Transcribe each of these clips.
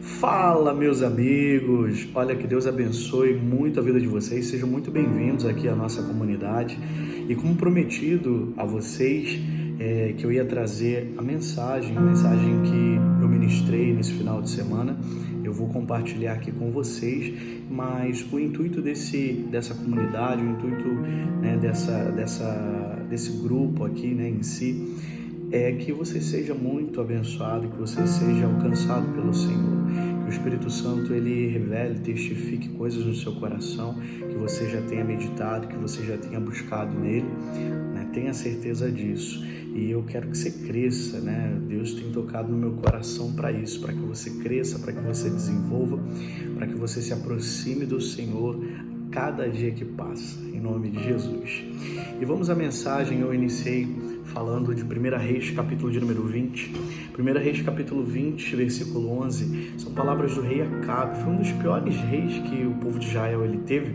Fala, meus amigos! Olha, que Deus abençoe muito a vida de vocês. Sejam muito bem-vindos aqui à nossa comunidade. E como prometido a vocês, que eu ia trazer a mensagem que eu ministrei nesse final de semana, eu vou compartilhar aqui com vocês, mas o intuito dessa comunidade, o intuito, né, desse grupo aqui, né, em si, é que você seja muito abençoado, que você seja alcançado pelo Senhor, que o Espírito Santo ele revele, testifique coisas no seu coração, que você já tenha meditado, que você já tenha buscado nele, né? Tenha certeza disso. E eu quero que você cresça, né? Deus tem tocado no meu coração para isso, para que você cresça, para que você desenvolva, para que você se aproxime do Senhor cada dia que passa, em nome de Jesus. E vamos à mensagem. Eu iniciei falando de 1 Reis, capítulo de número 20. 1 Reis, capítulo 20, versículo 11, são palavras do rei Acabe. Foi um dos piores reis que o povo de Israel ele teve,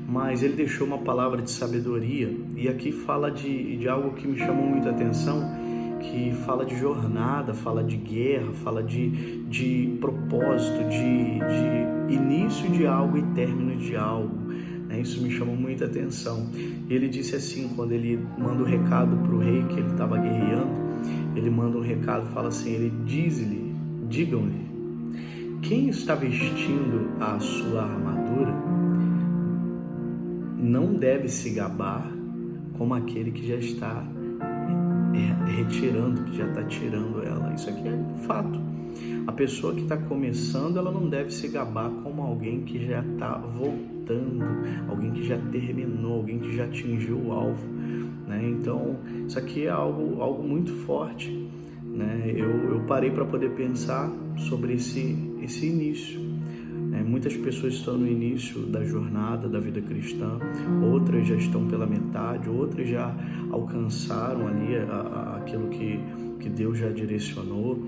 mas ele deixou uma palavra de sabedoria. E aqui fala de algo que me chamou muita atenção, que fala de jornada, fala de guerra, fala de propósito, de início de algo e término de algo. Isso me chamou muita atenção. Ele disse assim, quando ele manda o recado para o rei que ele estava guerreando, ele manda um recado, fala assim, ele diz-lhe, digam-lhe, quem está vestindo a sua armadura não deve se gabar como aquele que já está retirando, que já está tirando ela. Isso aqui é fato. A pessoa que está começando, ela não deve se gabar como alguém que já está voltando, alguém que já terminou, alguém que já atingiu o alvo, né? Então, isso aqui é algo muito forte, né? Eu parei para poder pensar sobre esse início. Muitas pessoas estão no início da jornada da vida cristã, outras já estão pela metade, outras já alcançaram ali aquilo que Deus já direcionou.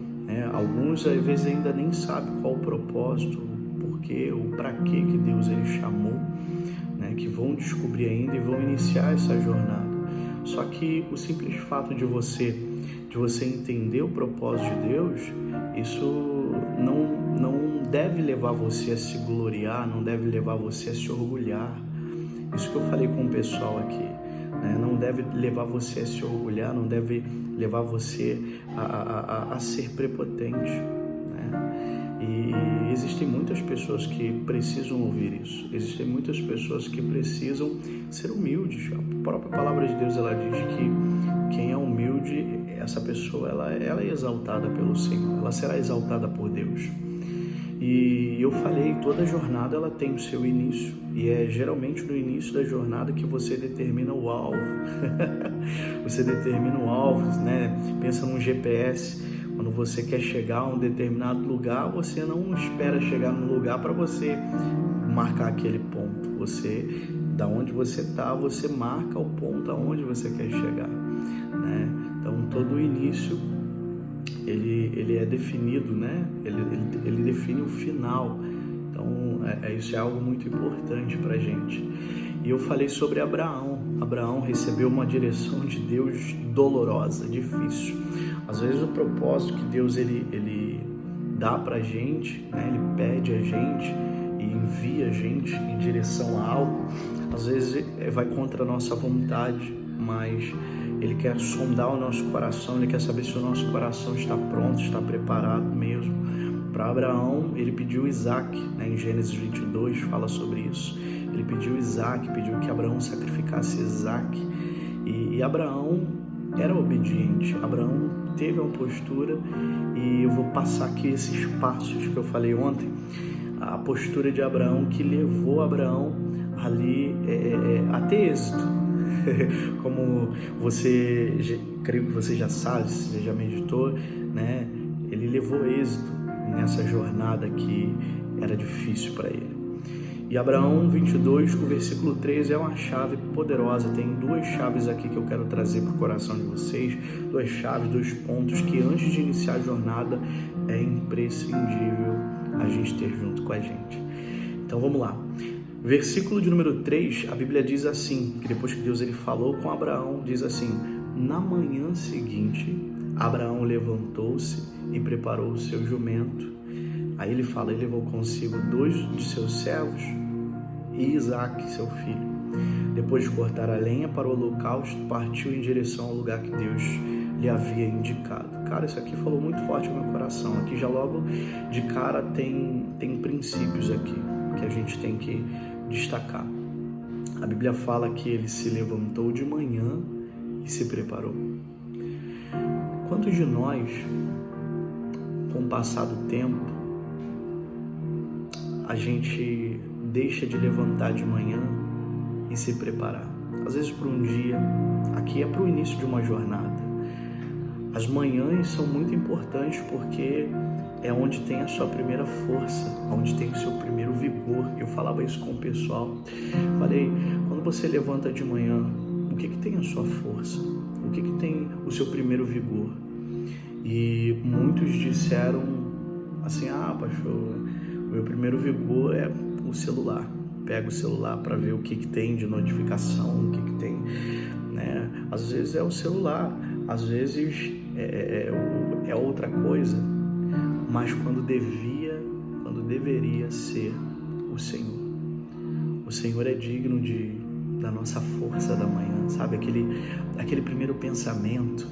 Alguns às vezes ainda nem sabem qual o propósito, o porquê, o para que Deus ele chamou, né? Que vão descobrir ainda e vão iniciar essa jornada. Só que o simples fato de você entender o propósito de Deus, isso não deve levar você a se gloriar, não deve levar você a se orgulhar. Isso que eu falei com o pessoal aqui, né? Não deve levar você a se orgulhar, não deve levar você a ser prepotente, né? E existem muitas pessoas que precisam ouvir isso. Existem muitas pessoas que precisam ser humildes. A própria palavra de Deus ela diz que quem é humilde, essa pessoa ela é exaltada pelo Senhor, ela será exaltada por Deus. E eu falei, toda jornada ela tem o seu início, e é geralmente no início da jornada que você determina o alvo. Você determina o alvo, né? Pensa num GPS, quando você quer chegar a um determinado lugar, você não espera chegar no lugar para você marcar aquele ponto. Você, da onde você está, você marca o ponto aonde você quer chegar, né? Então todo o início ele é definido, né? Ele define o final. Então, isso é algo muito importante para a gente. E eu falei sobre Abraão. Abraão recebeu uma direção de Deus dolorosa, difícil. Às vezes o propósito que Deus ele dá para a gente, né? Ele pede a gente e envia a gente em direção a algo. Às vezes vai contra a nossa vontade, mas Ele quer sondar o nosso coração, Ele quer saber se o nosso coração está pronto, está preparado mesmo. Para Abraão, ele pediu Isaac, né? Em Gênesis 22 fala sobre isso. Ele pediu Isaac, pediu que Abraão sacrificasse Isaac. E Abraão era obediente, Abraão teve uma postura, e eu vou passar aqui esses passos que eu falei ontem. A postura de Abraão que levou Abraão ali a ter êxito. Como creio que você já sabe, se você já meditou, né? Ele levou êxito nessa jornada que era difícil para ele. E Abraão 22, o versículo 13 é uma chave poderosa. Tem duas chaves aqui que eu quero trazer para o coração de vocês, duas chaves, dois pontos que antes de iniciar a jornada é imprescindível a gente ter junto com a gente. Então vamos lá. Versículo de número 3, a Bíblia diz assim, que depois que Deus ele falou com Abraão, diz assim: na manhã seguinte, Abraão levantou-se e preparou o seu jumento, Aí ele fala, ele levou consigo 2 de seus servos e Isaque, seu filho. Depois de cortar a lenha para o holocausto, partiu em direção ao lugar que Deus lhe havia indicado. Cara, isso aqui falou muito forte no meu coração. Aqui já logo de cara tem princípios aqui que a gente tem que destacar. A Bíblia fala que ele se levantou de manhã e se preparou. Quantos de nós, com o passar do tempo, a gente deixa de levantar de manhã e se preparar? Às vezes para um dia, aqui é para o início de uma jornada. As manhãs são muito importantes porque é onde tem a sua primeira força, onde tem o seu primeiro vigor. Eu falava isso com o pessoal. Falei, quando você levanta de manhã, o que tem a sua força? O que tem o seu primeiro vigor? E muitos disseram assim, pastor, o meu primeiro vigor é o celular. Pego o celular para ver o que tem de notificação, o que tem, né? Às vezes é o celular, às vezes é outra coisa, mas quando deveria ser o Senhor. O Senhor é digno da nossa força da manhã, sabe? Aquele primeiro pensamento,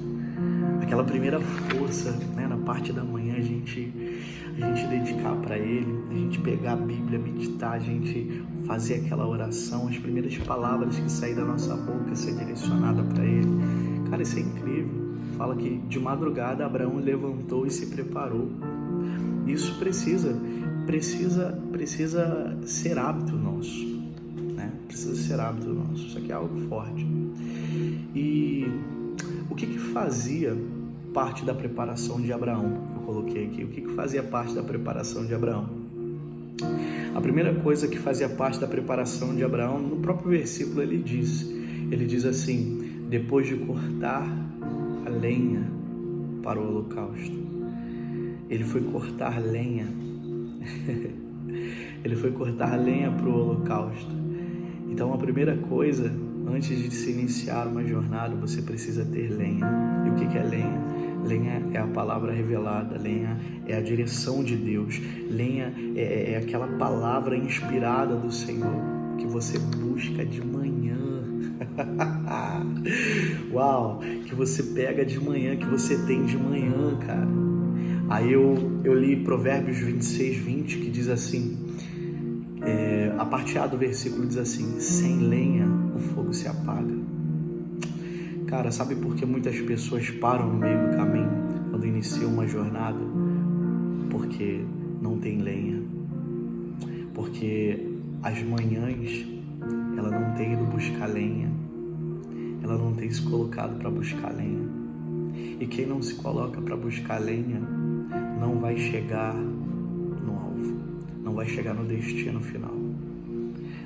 aquela primeira força, né? Na parte da manhã a gente dedicar para Ele, a gente pegar a Bíblia, meditar, a gente fazer aquela oração, as primeiras palavras que saem da nossa boca ser direcionada para Ele. Cara, isso é incrível. Fala que de madrugada Abraão levantou e se preparou. Isso precisa ser hábito nosso, né? Precisa ser hábito nosso. Isso aqui é algo forte. E o que fazia parte da preparação de Abraão? Eu coloquei aqui. O que fazia parte da preparação de Abraão? A primeira coisa que fazia parte da preparação de Abraão, no próprio versículo ele diz assim, depois de cortar a lenha para o holocausto. Ele foi cortar lenha. Ele foi cortar lenha para o holocausto. Então a primeira coisa, antes de se iniciar uma jornada, você precisa ter lenha. E o que é lenha? Lenha é a palavra revelada, lenha é a direção de Deus, lenha é aquela palavra inspirada do Senhor que você busca de manhã. Uau, que você pega de manhã, que você tem de manhã, cara. Aí eu li Provérbios 26:20, que diz assim, a parte A do versículo diz assim, sem lenha o fogo se apaga. Cara, sabe por que muitas pessoas param no meio do caminho quando iniciam uma jornada? Porque não tem lenha. Porque as manhãs ela não tem ido buscar lenha. Ela não tem se colocado para buscar lenha. E quem não se coloca para buscar lenha não vai chegar no alvo, não vai chegar no destino final,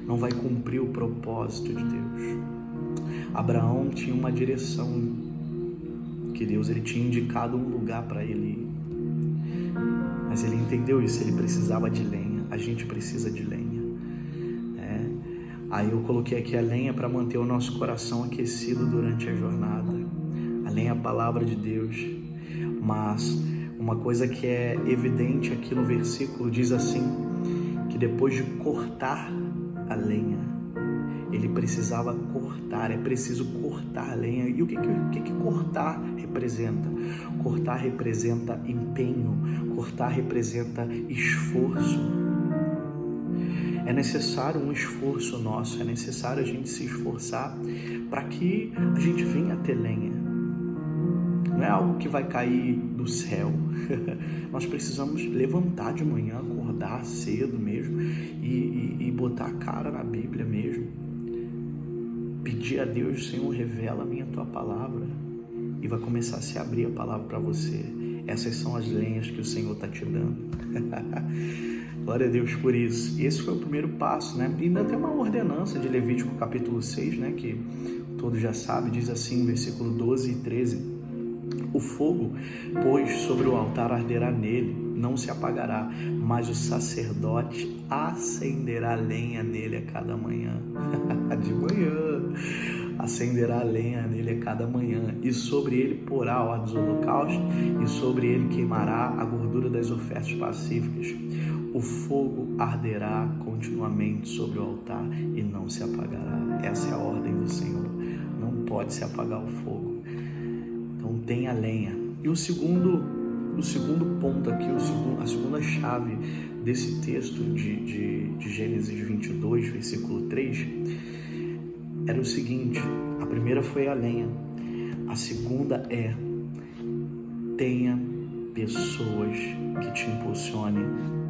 não vai cumprir o propósito de Deus. Abraão tinha uma direção que Deus ele tinha indicado um lugar para ele ir, mas ele entendeu isso, ele precisava de lenha. A gente precisa de lenha, né? Aí eu coloquei aqui a lenha para manter o nosso coração aquecido durante a jornada. A lenha é a palavra de Deus, mas uma coisa que é evidente aqui no versículo diz assim, que depois de cortar a lenha, ele precisava cortar, é preciso cortar a lenha. E o que cortar representa? Cortar representa empenho, cortar representa esforço. É necessário um esforço nosso, é necessário a gente se esforçar para que a gente venha ter lenha. Não é algo que vai cair do céu. Nós precisamos levantar de manhã, acordar cedo mesmo e botar a cara na Bíblia mesmo. Pedir a Deus, Senhor, revela-me a tua palavra. E vai começar a se abrir a palavra para você. Essas são as lenhas que o Senhor está te dando. Glória a Deus por isso. Esse foi o primeiro passo, né? E ainda tem uma ordenança de Levítico capítulo 6, né? Que todos já sabem, diz assim, versículo 12 e 13. O fogo, pois, sobre o altar arderá nele, não se apagará, mas o sacerdote acenderá lenha nele a cada manhã. De manhã. acenderá a lenha nele a cada manhã, e sobre ele porá a ordem dos holocaustos, e sobre ele queimará a gordura das ofertas pacíficas. O fogo arderá continuamente sobre o altar e não se apagará. Essa é a ordem do Senhor. Não pode se apagar o fogo. Então tenha lenha. E o segundo ponto aqui, a segunda chave desse texto de Gênesis 22, versículo 3, era o seguinte: a primeira foi a lenha, a segunda é: tenha pessoas que te impulsionem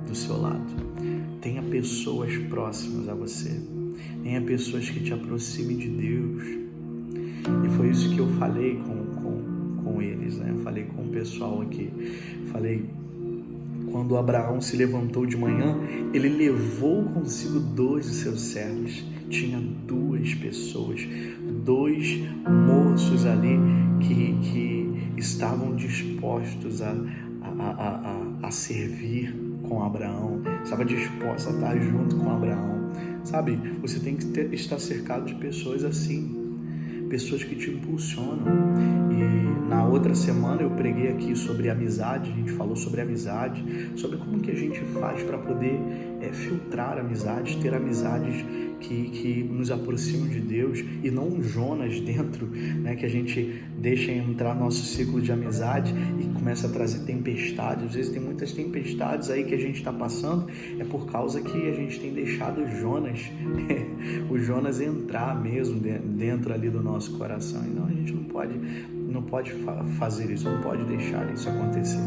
do seu lado, tenha pessoas próximas a você, tenha pessoas que te aproximem de Deus. E foi isso que eu falei com eles, né? Eu falei com o pessoal aqui, falei, quando Abraão se levantou de manhã, ele levou consigo 2 de seus servos. Tinha 2 pessoas, 2 moços ali que estavam dispostos a servir com Abraão, estava disposto a estar junto com Abraão. Sabe, você tem que estar cercado de pessoas assim, pessoas que te impulsionam. E na outra semana eu preguei aqui sobre amizade, a gente falou sobre amizade, sobre como que a gente faz para poder filtrar amizades, ter amizades que nos aproximam de Deus, e não um Jonas dentro, né, que a gente deixa entrar no nosso ciclo de amizade e começa a trazer tempestades. Às vezes tem muitas tempestades aí que a gente está passando, é por causa que a gente tem deixado o Jonas entrar mesmo dentro ali do nosso coração. Então a gente não pode fazer isso, não pode deixar isso acontecer.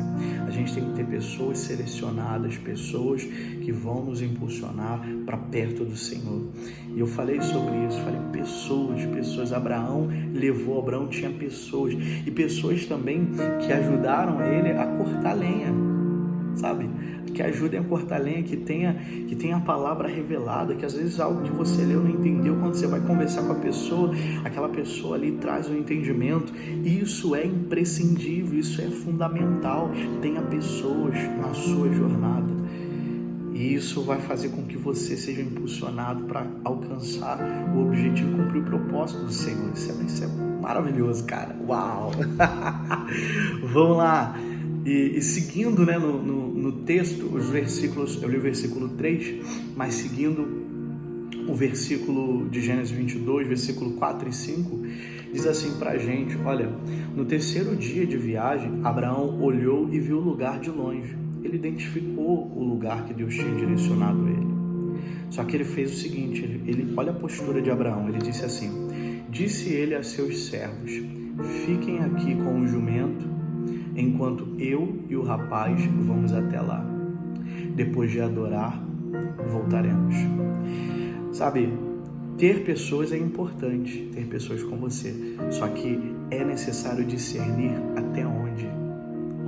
A gente tem que ter pessoas selecionadas, pessoas que vão nos impulsionar para perto do Senhor. E eu falei sobre isso, falei pessoas. Abraão tinha pessoas, e pessoas também que ajudaram ele a cortar lenha, sabe? Que ajudem a cortar lenha, que tenha a palavra revelada, que às vezes algo que você leu não entendeu, quando você vai conversar com a pessoa, aquela pessoa ali traz um entendimento. Isso é imprescindível, isso é fundamental. Tenha pessoas na sua jornada, e isso vai fazer com que você seja impulsionado para alcançar o objetivo, cumprir o propósito do Senhor. Isso é maravilhoso, cara. Uau! Vamos lá. E seguindo, né, no texto, os versículos, eu li o versículo 3, mas seguindo o versículo de Gênesis 22, versículo 4 e 5, diz assim pra gente: olha, no terceiro dia de viagem, Abraão olhou e viu o lugar de longe. Ele identificou o lugar que Deus tinha direcionado ele. Só que ele fez o seguinte, ele olha a postura de Abraão, ele disse assim: disse ele a seus servos, fiquem aqui com o jumento, enquanto eu e o rapaz vamos até lá. Depois de adorar, voltaremos. Sabe, ter pessoas é importante, ter pessoas com você, só que é necessário discernir até onde,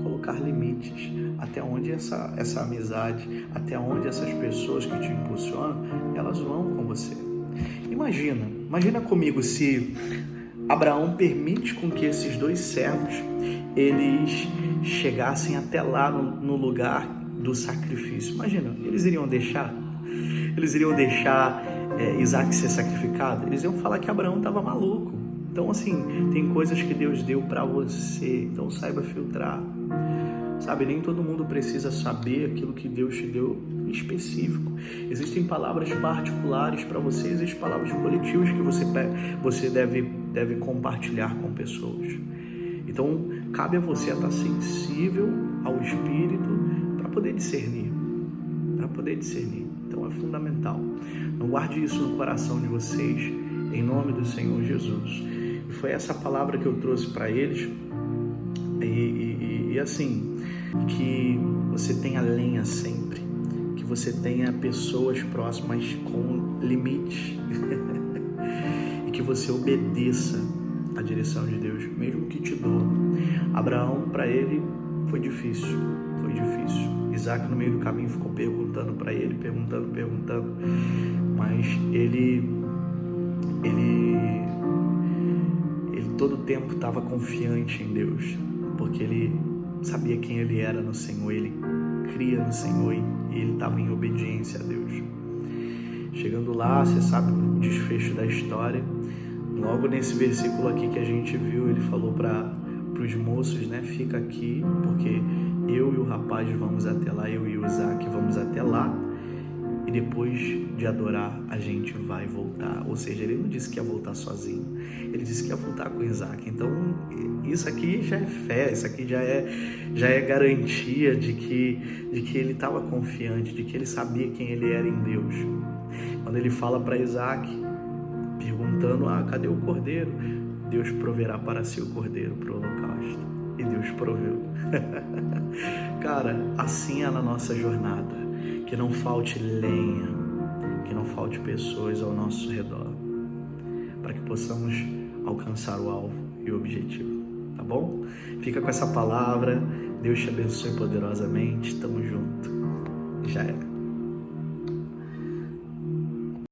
colocar limites, até onde essa amizade, até onde essas pessoas que te impulsionam, elas vão com você. Imagina comigo se Abraão permite com que esses 2 servos, eles chegassem até lá no lugar do sacrifício. Imagina, eles iriam deixar Isaac ser sacrificado? Eles iam falar que Abraão estava maluco. Então, assim, tem coisas que Deus deu para você, então saiba filtrar. Sabe, nem todo mundo precisa saber aquilo que Deus te deu em específico. Existem palavras particulares para você, existem palavras coletivas que você deve compartilhar com pessoas. Então, cabe a você estar sensível ao Espírito para poder discernir. Então, é fundamental. Não guarde isso no coração de vocês, em nome do Senhor Jesus. E foi essa palavra que eu trouxe para eles. E assim, que você tenha lenha sempre, que você tenha pessoas próximas com limites e que você obedeça a direção de Deus, mesmo que te doa. Abraão, para ele, foi difícil. Isaac, no meio do caminho, ficou perguntando para ele, perguntando, mas ele todo o tempo estava confiante em Deus, porque ele sabia quem ele era no Senhor, ele cria no Senhor e ele estava em obediência a Deus. Chegando lá, você sabe o desfecho da história, Logo nesse versículo aqui que a gente viu, ele falou para os moços, né? Fica aqui, porque eu e o rapaz vamos até lá, eu e o Isaac vamos até lá, e depois de adorar a gente vai voltar. Ou seja, ele não disse que ia voltar sozinho, ele disse que ia voltar com Isaac. Então isso aqui já é fé, isso aqui já é garantia de que ele estava confiante, de que ele sabia quem ele era em Deus. Quando ele fala para Isaac, perguntando: cadê o cordeiro? Deus proverá para si o cordeiro para o holocausto. E Deus proveu. Cara, assim é na nossa jornada. Que não falte lenha, que não falte pessoas ao nosso redor, para que possamos alcançar o alvo e o objetivo, tá bom? Fica com essa palavra. Deus te abençoe poderosamente. Tamo junto. Já é.